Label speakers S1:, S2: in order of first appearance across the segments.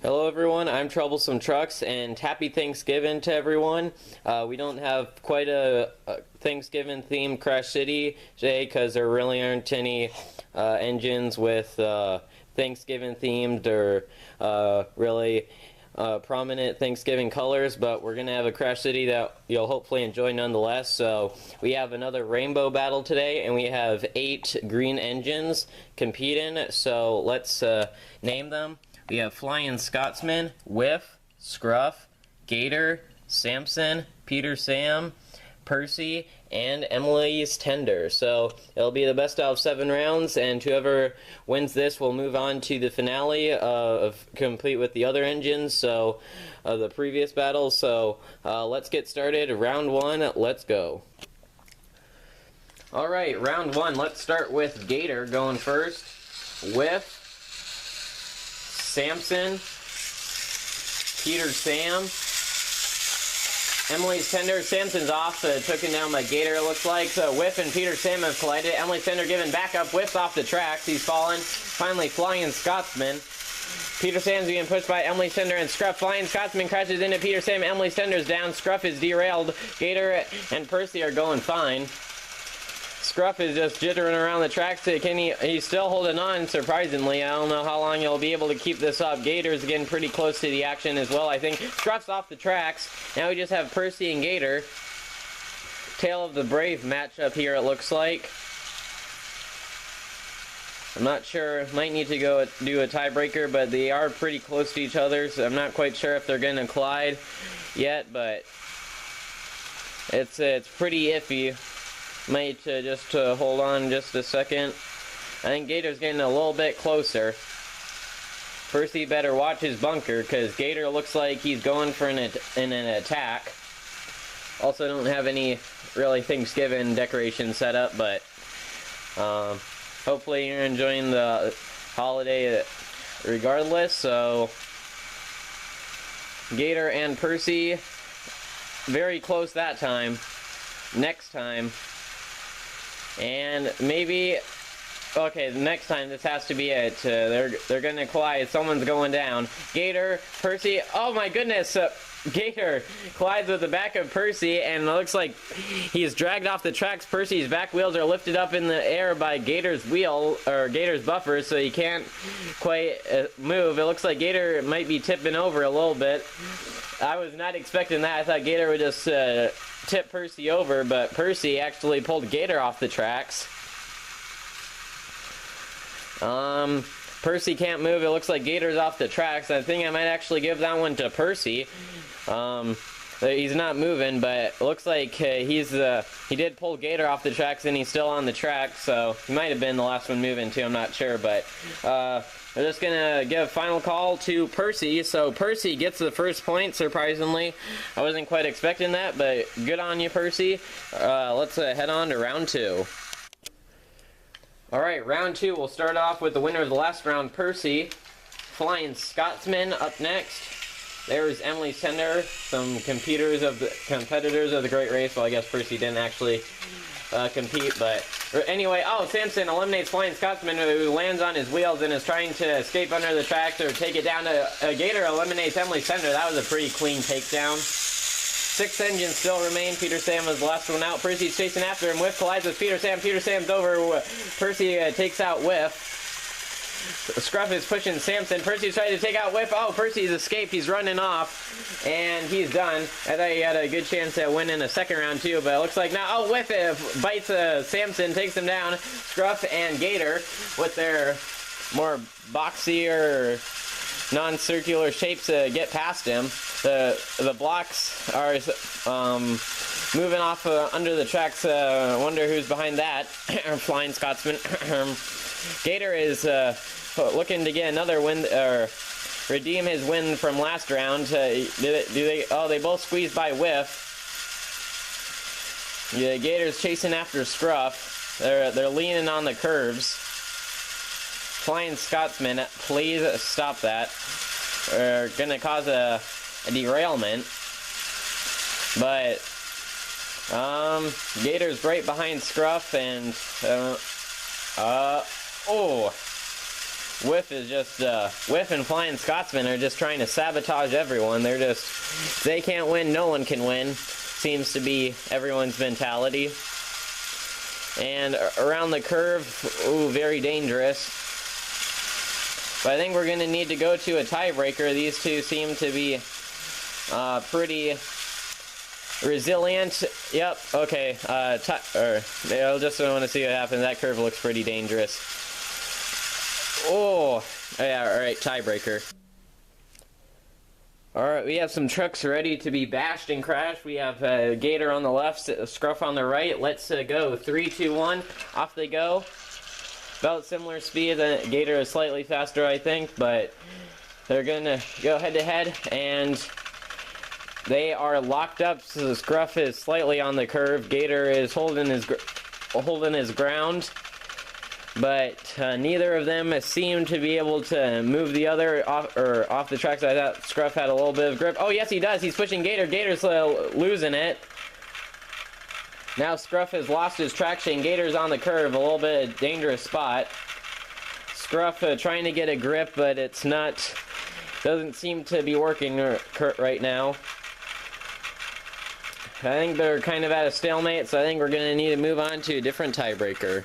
S1: Hello everyone, I'm Troublesome Trucks, and happy Thanksgiving to everyone. We don't have quite a Thanksgiving themed Crash City today because there really aren't any engines with Thanksgiving themed or really prominent Thanksgiving colors, but we're going to have a Crash City that you'll hopefully enjoy nonetheless. So we have another rainbow battle today, and we have 8 green engines competing, so let's name them. We have Flying Scotsman, Whiff, Scruff, Gator, Samson, Peter Sam, Percy, and Emily's Tender. So it'll be the best out of 7 rounds, and whoever wins this will move on to the finale of complete with the other engines, so the previous battles. So let's get started. Round 1, let's go. Alright, round 1, let's start with Gator going first. Whiff, Samson, Peter Sam, Emily's Tender. Samson's off, taken down by Gator, it looks like. So Whiff and Peter Sam have collided. Emily's Tender given back up. Whiff's off the tracks. He's fallen. Finally, Flying Scotsman. Peter Sam's being pushed by Emily's Tender and Scruff. Flying Scotsman crashes into Peter Sam. Emily's Tender's down. Scruff is derailed. Gator and Percy are going fine. Scruff is just jittering around the tracks. He's still holding on, surprisingly. I don't know how long he'll be able to keep this up. Gator's getting pretty close to the action as well, I think. Scruff's off the tracks. Now we just have Percy and Gator. Tale of the Brave matchup here, it looks like. I'm not sure. Might need to go do a tiebreaker, but they are pretty close to each other, so I'm not quite sure if they're going to collide yet, but it's pretty iffy. Might just hold on just a second. I think Gator's getting a little bit closer. Percy better watch his bunker, because Gator looks like he's going for an attack. Also don't have any really Thanksgiving decorations set up, but hopefully you're enjoying the holiday regardless. So Gator and Percy, very close that time. Next time. And maybe, okay, the next time this has to be it. They're gonna collide. Someone's going down. Gator, Percy. Oh my goodness! Gator collides with the back of Percy, and it looks like he's dragged off the tracks. Percy's back wheels are lifted up in the air by Gator's wheel, or Gator's buffer, so he can't quite move. It looks like Gator might be tipping over a little bit. I was not expecting that. I thought Gator would just tip Percy over, but Percy actually pulled Gator off the tracks. Percy can't move. It looks like Gator's off the tracks. I think I might actually give that one to Percy. He's not moving, but it looks like he did pull Gator off the tracks, and he's still on the track, so he might have been the last one moving too. I'm not sure, but we're just gonna give a final call to Percy. So Percy gets the first point, surprisingly. I wasn't quite expecting that, but good on you, Percy. Let's head on to round 2. Alright, round 2, we'll start off with the winner of the last round, Percy. Flying Scotsman up next. There's Emily's Tender, some competitors of the Great Race. Well, I guess Percy didn't actually compete, but anyway, Samson eliminates Flying Scotsman, who lands on his wheels and is trying to escape under the tracks or take it down to Gator. Eliminates Emily's Tender. That was a pretty clean takedown. 6 engines still remain. Peter Sam was the last one out. Percy's chasing after him. Whiff collides with Peter Sam. Peter Sam's over. Percy takes out Whiff. Scruff is pushing Samson. Percy's trying to take out Whiff. Oh, Percy's escaped. He's running off. And he's done. I thought he had a good chance at winning a second round too, but it looks like now, Whiff bites Samson, takes him down. Scruff and Gator, with their more boxier, non-circular shapes, get past him. The blocks are moving off under the tracks. Wonder who's behind that. Flying Scotsman. Gator is looking to get another win, or redeem his win from last round. They both squeezed by Whiff. Yeah, Gator's chasing after Scruff. They're leaning on the curves. Flying Scotsman, please stop that. They're gonna cause a derailment. But Gator's right behind Scruff, and Whiff is just, Whiff and Flying Scotsman are just trying to sabotage everyone. They're just, if they can't win, no one can win. Seems to be everyone's mentality. And around the curve, ooh, very dangerous. But I think we're going to need to go to a tiebreaker. These two seem to be pretty resilient. Yep, okay. I just want to see what happens. That curve looks pretty dangerous. Oh, yeah, alright, tiebreaker. Alright, we have some trucks ready to be bashed and crashed. We have Gator on the left, Scruff on the right. Let's go. 3, 2, 1. Off they go. About similar speed. Gator is slightly faster, I think, but they're going to go head-to-head, and they are locked up, so Scruff is slightly on the curve. Gator is holding his ground. But neither of them seem to be able to move the other off the tracks. I thought Scruff had a little bit of grip. Oh, yes, he does. He's pushing Gator. Gator's losing it. Now Scruff has lost his traction. Gator's on the curve. A little bit of dangerous spot. Scruff trying to get a grip, but it's not... doesn't seem to be working right now. I think they're kind of at a stalemate, so I think we're going to need to move on to a different tiebreaker.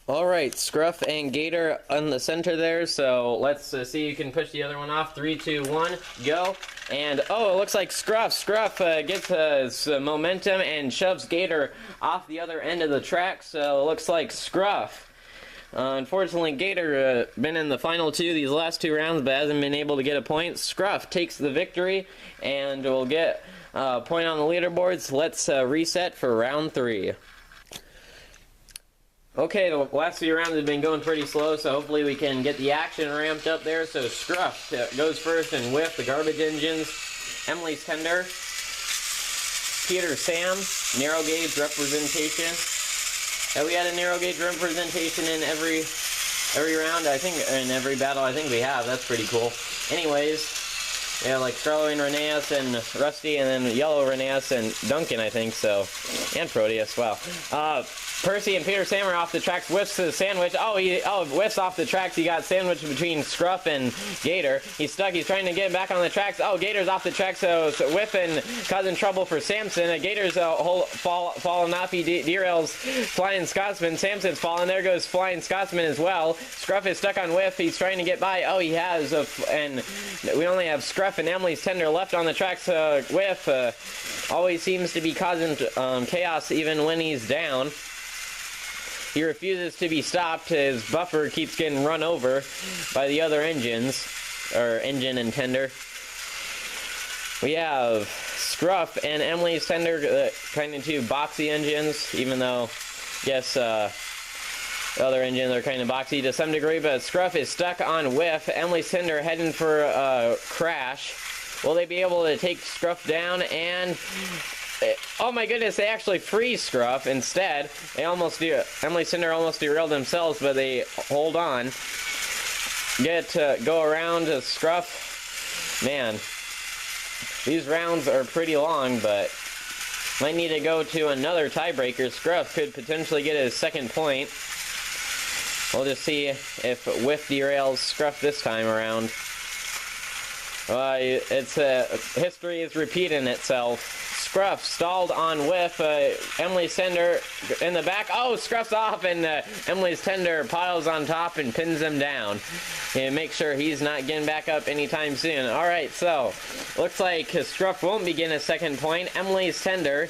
S1: Alright, Scruff and Gator on the center there, so let's see you can push the other one off. 3, 2, 1, go. And, oh, it looks like Scruff gets his momentum and shoves Gator off the other end of the track, so it looks like Scruff. Unfortunately, Gator been in the final two these last 2 rounds, but hasn't been able to get a point. Scruff takes the victory, and will get a point on the leaderboards. Let's reset for round 3. Okay, the last few rounds have been going pretty slow, so hopefully we can get the action ramped up there. So Scruff goes first and Whiff, the garbage engines. Emily's Tender. Peter Sam, narrow gauge representation. Have we had a narrow gauge representation in every round? I think in every battle. I think we have. That's pretty cool. Anyways, yeah, like Starling Reneas and Rusty, and then Yellow Reneas and Duncan, I think so, and Proteus. Wow. Percy and Peter Sam are off the tracks. Whiffs to the sandwich. Whiffs off the tracks. He got sandwiched between Scruff and Gator. He's stuck. He's trying to get back on the tracks. Oh, Gator's off the tracks, so Whiff and causing trouble for Samson. Gator's falling off. He derails Flying Scotsman. Samson's falling. There goes Flying Scotsman as well. Scruff is stuck on Whiff. He's trying to get by. Oh, he has. And we only have Scruff and Emily's Tender left on the tracks. Whiff always seems to be causing chaos even when he's down. He refuses to be stopped. His buffer keeps getting run over by the other engines, or engine and Tender. We have Scruff and Emily's Tender, kind of 2 boxy engines, even though, yes, the other engines are kind of boxy to some degree, but Scruff is stuck on Whiff. Emily's Tender heading for a crash. Will they be able to take Scruff down? And oh my goodness, they actually freeze Scruff instead. They almost do. Emily's Tender almost derailed themselves, but they hold on. Go around to Scruff. Man, these rounds are pretty long, but might need to go to another tiebreaker. Scruff could potentially get his 2nd point. We'll just see if Whiff derails Scruff this time around. History is repeating itself. Scruff stalled on Whiff. Emily's Tender in the back. Oh, Scruff's off, and Emily's Tender piles on top and pins him down. And make sure he's not getting back up anytime soon. Alright, so looks like Scruff won't be getting a 2nd point. Emily's Tender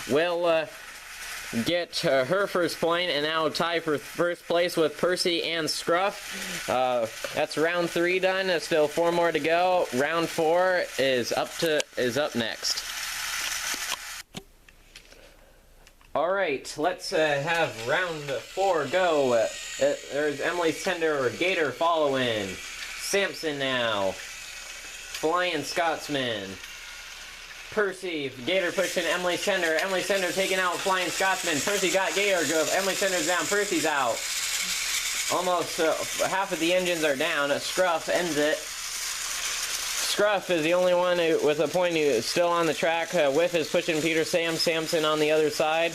S1: will get her 1st point, and now tie for 1st place with Percy and Scruff. That's round 3 done. There's still 4 more to go. Round 4 is up next. Alright, let's have round 4 go. There's Emily's Tender, Gator following. Samson now. Flying Scotsman. Percy, Gator pushing Emily's Tender. Emily's Tender taking out Flying Scotsman. Percy got Gator. Emily's Tender's down. Percy's out. Almost half of the engines are down. Scruff ends it. Scruff is the only one with a point who is still on the track. Whiff is pushing Peter Samson on the other side.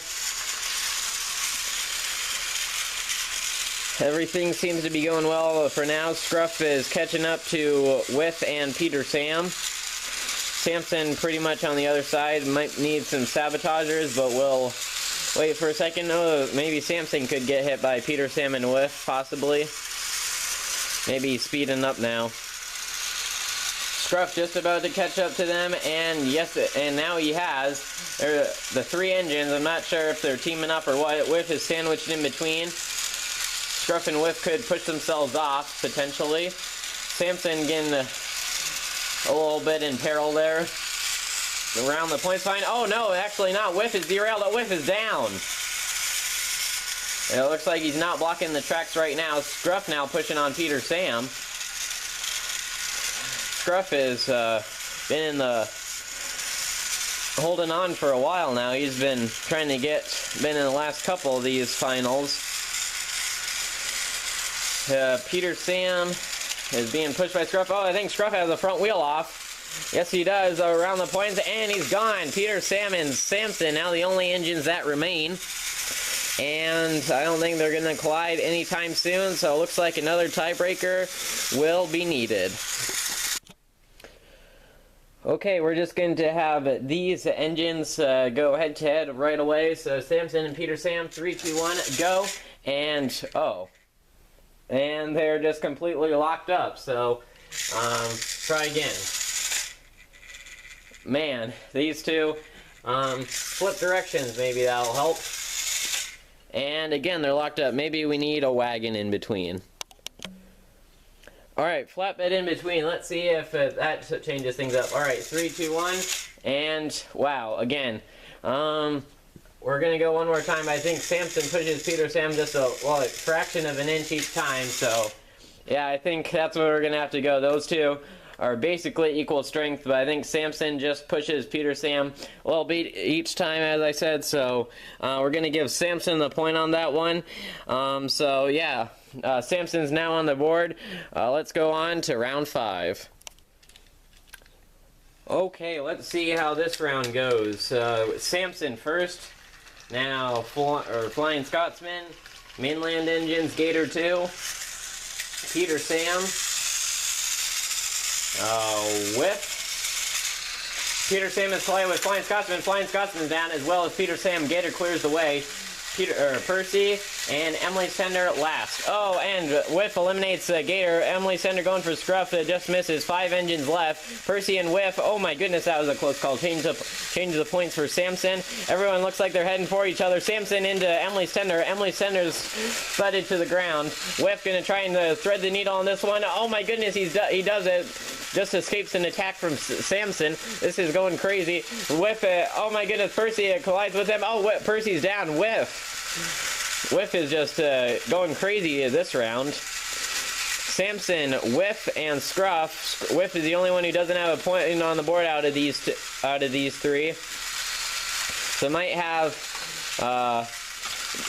S1: Everything seems to be going well for now. Scruff is catching up to Whiff and Peter Sam. Samson pretty much on the other side. Might need some sabotagers, but we'll wait for a second. Oh, maybe Samson could get hit by Peter Sam and Whiff, possibly. Maybe he's speeding up now. Scruff just about to catch up to them, and yes, and now he has. The three engines, I'm not sure if they're teaming up or what. Whiff is sandwiched in between. Scruff and Whiff could push themselves off, potentially. Samson getting a little bit in peril there. Around the points fine. Oh no, actually not. Whiff is derailed. Whiff is down. It looks like he's not blocking the tracks right now. Scruff now pushing on Peter Sam. Scruff has been in the holding on for a while now. He's been trying to been in the last couple of these finals. Peter Sam is being pushed by Scruff. Oh, I think Scruff has the front wheel off. Yes, he does. Around the points, and he's gone. Peter Sam and Samson, now the only engines that remain. And I don't think they're going to collide anytime soon, so it looks like another tiebreaker will be needed. Okay, we're just going to have these engines go head-to-head right away. So Samson and Peter Sam, 3, 2, 1, go. And, oh. And they're just completely locked up, so try again. Man, these two, flip directions, maybe that'll help. And again, they're locked up. Maybe we need a wagon in between. Alright, flatbed in between. Let's see if that changes things up. Alright, 3, 2, 1, and wow, again. We're going to go one more time. I think Samson pushes Peter Sam just a fraction of an inch each time, so yeah, I think that's where we're going to have to go. Those two are basically equal strength, but I think Samson just pushes Peter Sam a little bit each time, as I said, so we're going to give Samson the point on that one. So yeah, Samson's now on the board. Let's go on to round 5. Okay, let's see how this round goes. Samson first. Now, Flying Scotsman, Mainland Engines, Gator 2, Peter Sam, Whiff. Peter Sam is flying with Flying Scotsman down, as well as Peter Sam. Gator clears the way. Percy and Emily Sender last. Oh, and Whiff eliminates Gator. Emily Sender going for Scruff. Just misses. 5 engines left. Percy and Whiff. Oh my goodness, that was a close call. Change the points for Samson. Everyone looks like they're heading for each other. Samson into Emily Sender. Emily Sender's thudded to the ground. Whiff gonna try and thread the needle on this one. Oh my goodness, he does it. Just escapes an attack from Samson. This is going crazy. Whiff, oh my goodness, Percy collides with him. Oh, Percy's down. Whiff is just going crazy this round. Samson, Whiff, and Scruff. Whiff is the only one who doesn't have a point on the board out of these three. So might have.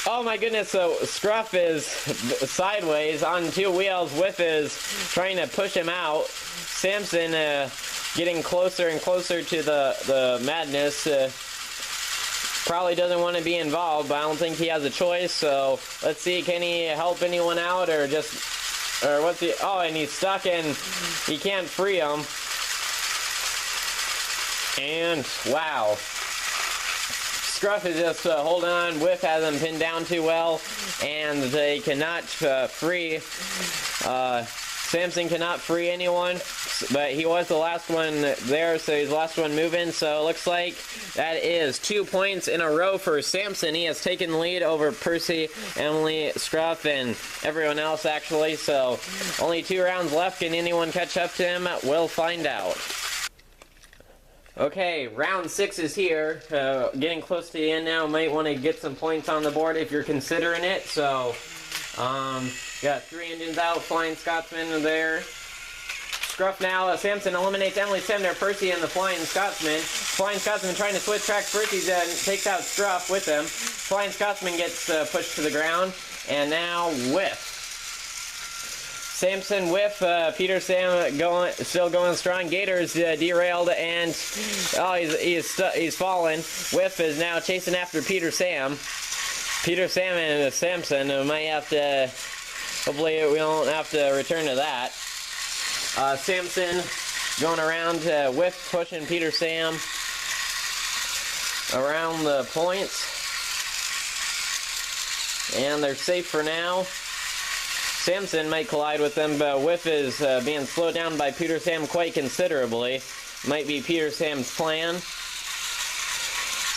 S1: Oh my goodness! So Scruff is sideways on 2 wheels. Whiff is trying to push him out. Samson getting closer and closer to the madness. Probably doesn't want to be involved, but I don't think he has a choice. So let's see, can he help anyone out, or what's he? Oh, and he's stuck and he can't free him. And wow, Scruff is just holding on. Whiff has him pinned down too well, and they cannot free. Samson cannot free anyone, but he was the last one there, so he's the last one moving. So it looks like that is 2 points in a row for Samson. He has taken the lead over Percy, Emily, Scruff, and everyone else, actually. So only 2 rounds left. Can anyone catch up to him? We'll find out. Okay, round 6 is here. Getting close to the end now. Might want to get some points on the board if you're considering it. So, got 3 engines out. Flying Scotsman there. Scruff now. Samson eliminates Emily Sender, Percy, and the Flying Scotsman. Flying Scotsman trying to switch tracks. Percy then takes out Scruff with him. Flying Scotsman gets pushed to the ground. And now Whiff. Samson, Whiff, Peter Sam still going strong. Gator's derailed, and oh, he's fallen. Whiff is now chasing after Peter Sam. Peter Sam and Samson might have to Hopefully we don't have to return to that. Samson going around to whiff, pushing Peter Sam around the points. And they're safe for now. Samson might collide with them, but Whiff is being slowed down by Peter Sam quite considerably. Might be Peter Sam's plan.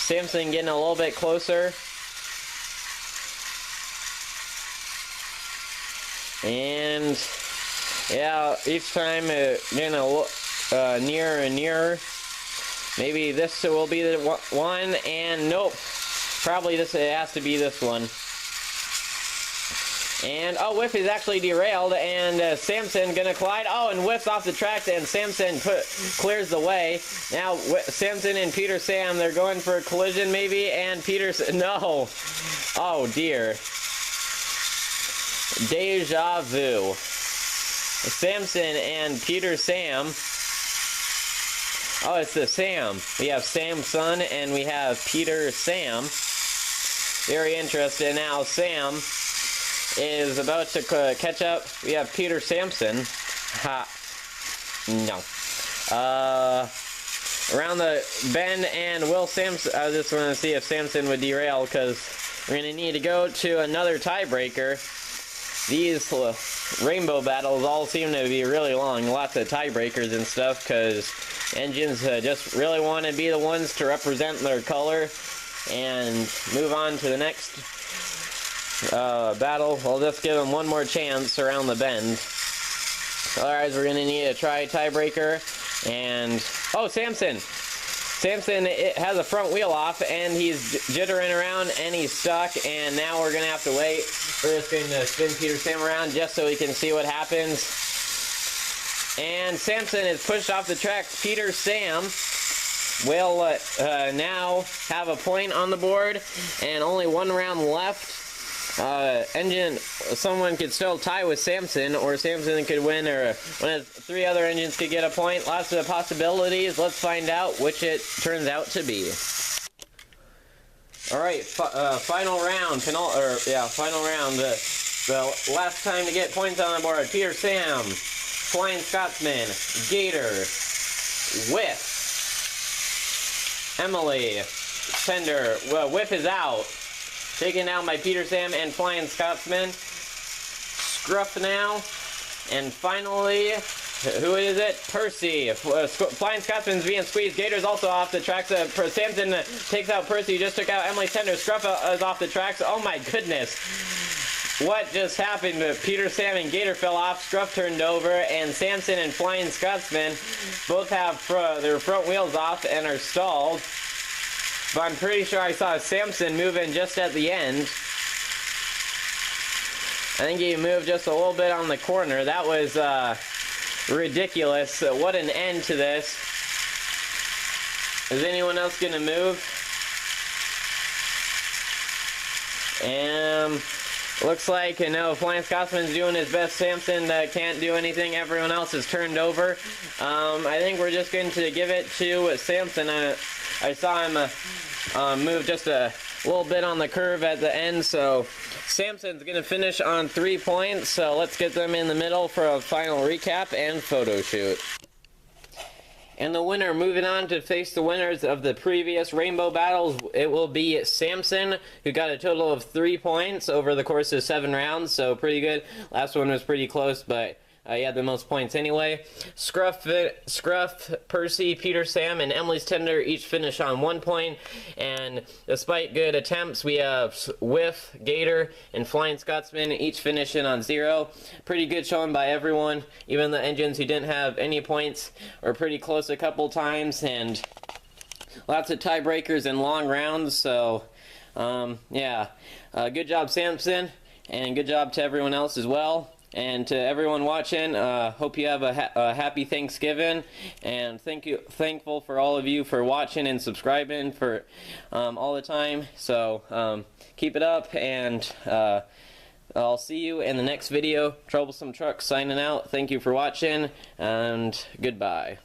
S1: Samson getting a little bit closer. And yeah, each time getting nearer and nearer. Maybe this will be the one, and nope. Probably it has to be this one. And, oh, Whiff is actually derailed, and Samson gonna collide. Oh, and Whiff's off the tracks, and Samson clears the way. Now, Samson and Peter Sam, they're going for a collision, maybe, and no. Oh, dear. Deja vu. Samson and Peter Sam. Oh, it's the Sam. We have Samson, and we have Peter Sam. Very interesting. Now, Sam is about to catch up. We have Peter Samson. Ha. No. Around the bend, and Will Samson. I just want to see if Samson would derail, because we're going to need to go to another tiebreaker. These rainbow battles all seem to be really long. Lots of tiebreakers and stuff, because engines just really want to be the ones to represent their color and move on to the next battle. We'll just give them one more chance around the bend. Otherwise, we're going to need to try tiebreaker. And, oh, Samson! Samson has a front wheel off, and he's jittering around, and he's stuck, and now we're going to have to wait. We're just going to spin Peter Sam around just so we can see what happens. And Samson is pushed off the tracks. Peter Sam will now have a point on the board, and only one round left. Someone could still tie with Samson, or Samson could win, or one of the three other engines could get a point. Lots of possibilities. Let's find out which it turns out to be. Alright, final round. Final round. The last time to get points on the board. Peter Sam, Flying Scotsman, Gator, Whiff, Emily, Tender. Well, Whiff is out. Taken down by Peter Sam and Flying Scotsman. Scruff now. And finally, who is it? Percy. Flying Scotsman's being squeezed. Gator's also off the tracks. Samson takes out Percy. Just took out Emily Tender. Scruff is off the tracks. Oh my goodness. What just happened? Peter Sam and Gator fell off. Scruff turned over. And Samson and Flying Scotsman both have their front wheels off and are stalled. But I'm pretty sure I saw Samson move in just at the end. I think he moved just a little bit on the corner. That was ridiculous. What an end to this. Is anyone else going to move? Looks like, Flying Scotsman's doing his best. Samson can't do anything. Everyone else is turned over. I think we're just going to give it to Samson. I saw him move just a little bit on the curve at the end, so Samson's going to finish on 3 points. So let's get them in the middle for a final recap and photo shoot. And the winner, moving on to face the winners of the previous rainbow battles, it will be Samson, who got a total of 3 points over the course of 7 rounds, so pretty good. Last one was pretty close, but he had the most points anyway. Scruff, Percy, Peter Sam, and Emily's Tender each finish on 1 point. And despite good attempts, we have Whiff, Gator, and Flying Scotsman each finishing on 0. Pretty good showing by everyone. Even the engines who didn't have any points were pretty close a couple times. And lots of tiebreakers and long rounds. So, yeah. Good job, Samson. And good job to everyone else as well. And to everyone watching, hope you have a happy Thanksgiving, and thankful for all of you for watching and subscribing for all the time. So keep it up, and I'll see you in the next video. Troublesome Truck signing out. Thank you for watching, and goodbye.